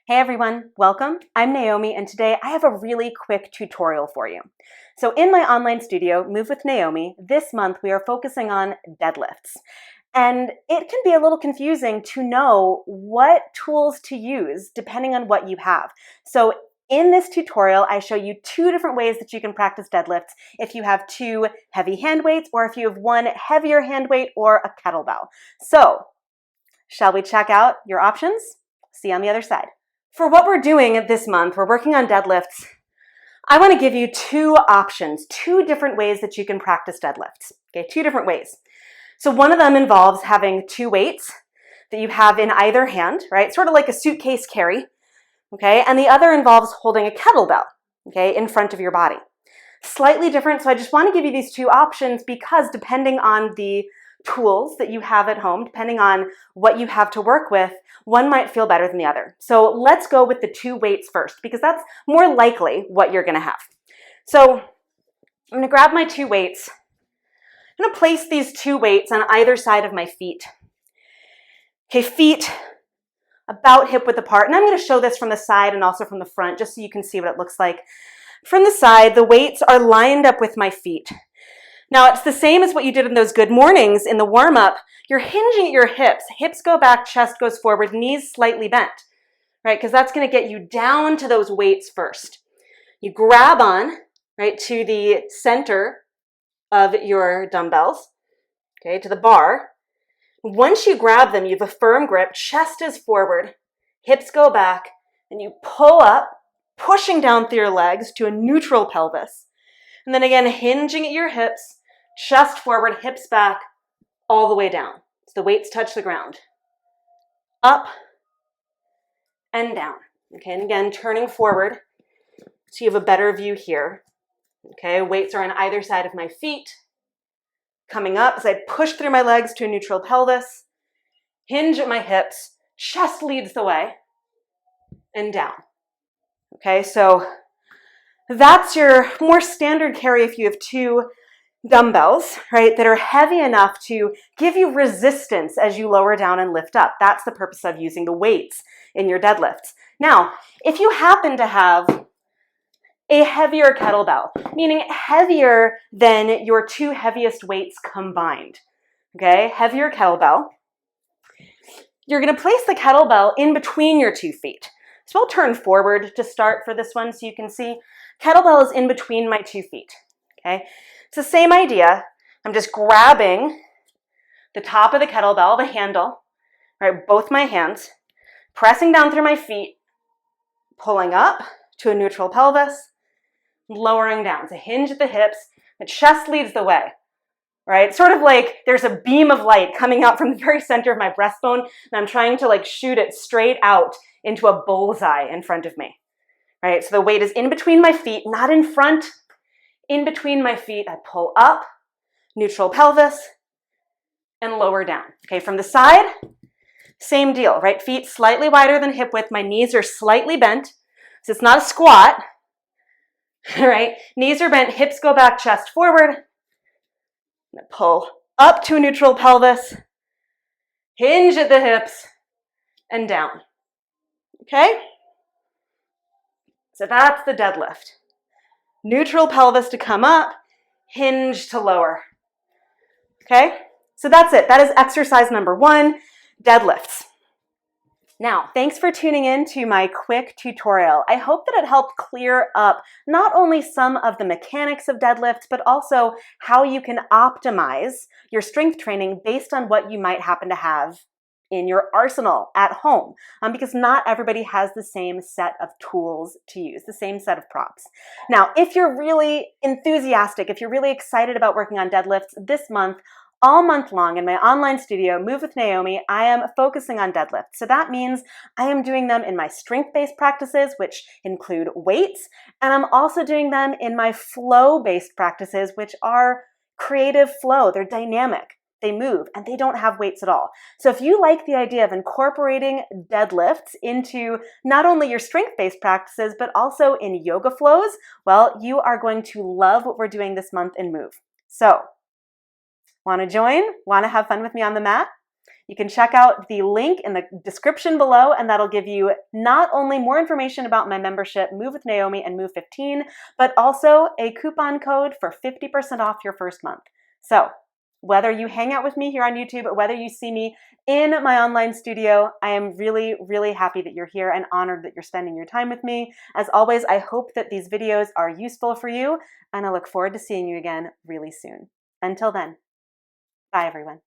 Hey everyone, welcome. I'm Naomi, and today I have a really quick tutorial for you. So in my online studio, Move with Naomi, this month we are focusing on deadlifts. And it can be a little confusing to know what tools to use depending on what you have. So in this tutorial, I show you two different ways that you can practice deadlifts if you have two heavy hand weights or if you have one heavier hand weight or a kettlebell. So shall we check out your options? See you on the other side. For what we're doing this month, we're working on deadlifts. I want to give you two options, two different ways that you can practice deadlifts. Okay, two different ways. So one of them involves having two weights that you have in either hand, right? Sort of like a suitcase carry, okay? And the other involves holding a kettlebell, okay, in front of your body. Slightly different, so I just want to give you these two options because depending on the tools that you have at home, depending on what you have to work with, one might feel better than the other. So let's go with the two weights first because that's more likely what you're going to have. So I'm going to grab my two weights. I'm going to place these two weights on either side of my feet. Okay, feet about hip width apart. And I'm going to show this from the side and also from the front just so you can see what it looks like. From the side, the weights are lined up with my feet. Now, it's the same as what you did in those good mornings in the warm-up. You're hinging at your hips. Hips go back, chest goes forward, knees slightly bent, right? Because that's going to get you down to those weights first. You grab on, right, to the center of your dumbbells, okay, to the bar. Once you grab them, you have a firm grip, chest is forward, hips go back, and you pull up, pushing down through your legs to a neutral pelvis. And then again, hinging at your hips, chest forward, hips back, all the way down. So the weights touch the ground. Up and down. Okay, and again, turning forward so you have a better view here. Okay, weights are on either side of my feet. Coming up as I push through my legs to a neutral pelvis, hinge at my hips, chest leads the way, and down. Okay, so that's your more standard carry if you have two dumbbells, right, that are heavy enough to give you resistance as you lower down and lift up. That's the purpose of using the weights in your deadlifts. Now, if you happen to have a heavier kettlebell, meaning heavier than your two heaviest weights combined, okay, heavier kettlebell, you're going to place the kettlebell in between your 2 feet. So I'll turn forward to start for this one so you can see. Kettlebell is in between my 2 feet, okay? It's the same idea. I'm just grabbing the top of the kettlebell, the handle, right, both my hands, pressing down through my feet, pulling up to a neutral pelvis, lowering down. So hinge at the hips, the chest leads the way, right? Sort of like there's a beam of light coming out from the very center of my breastbone, and I'm trying to like shoot it straight out into a bullseye in front of me, right? So the weight is in between my feet, not in front, in between my feet. I pull up, neutral pelvis, and lower down. Okay, from the side, same deal, right? Feet slightly wider than hip width. My knees are slightly bent, so it's not a squat, right? Knees are bent, hips go back, chest forward. Pull up to a neutral pelvis, hinge at the hips, and down. Okay? So that's the deadlift. Neutral pelvis to come up, hinge to lower. Okay? So that's it. That is exercise number 1, deadlifts. Now, thanks for tuning in to my quick tutorial. I hope that it helped clear up not only some of the mechanics of deadlifts, but also how you can optimize your strength training based on what you might happen to have in your arsenal at home, because not everybody has the same set of tools to use, the same set of props. Now, if you're really enthusiastic, if you're really excited about working on deadlifts this month, all month long in my online studio, Move with Naomi, I am focusing on deadlifts. So that means I am doing them in my strength-based practices, which include weights, and I'm also doing them in my flow-based practices, which are creative flow. They're dynamic. They move, and they don't have weights at all. So if you like the idea of incorporating deadlifts into not only your strength-based practices, but also in yoga flows, well, you are going to love what we're doing this month in Move. So, want to join? Want to have fun with me on the mat? You can check out the link in the description below, and that'll give you not only more information about my membership, Move with Naomi and Move 15, but also a coupon code for 50% off your first month. So whether you hang out with me here on YouTube or whether you see me in my online studio, I am really, really happy that you're here and honored that you're spending your time with me. As always, I hope that these videos are useful for you, and I look forward to seeing you again really soon. Until then, bye everyone.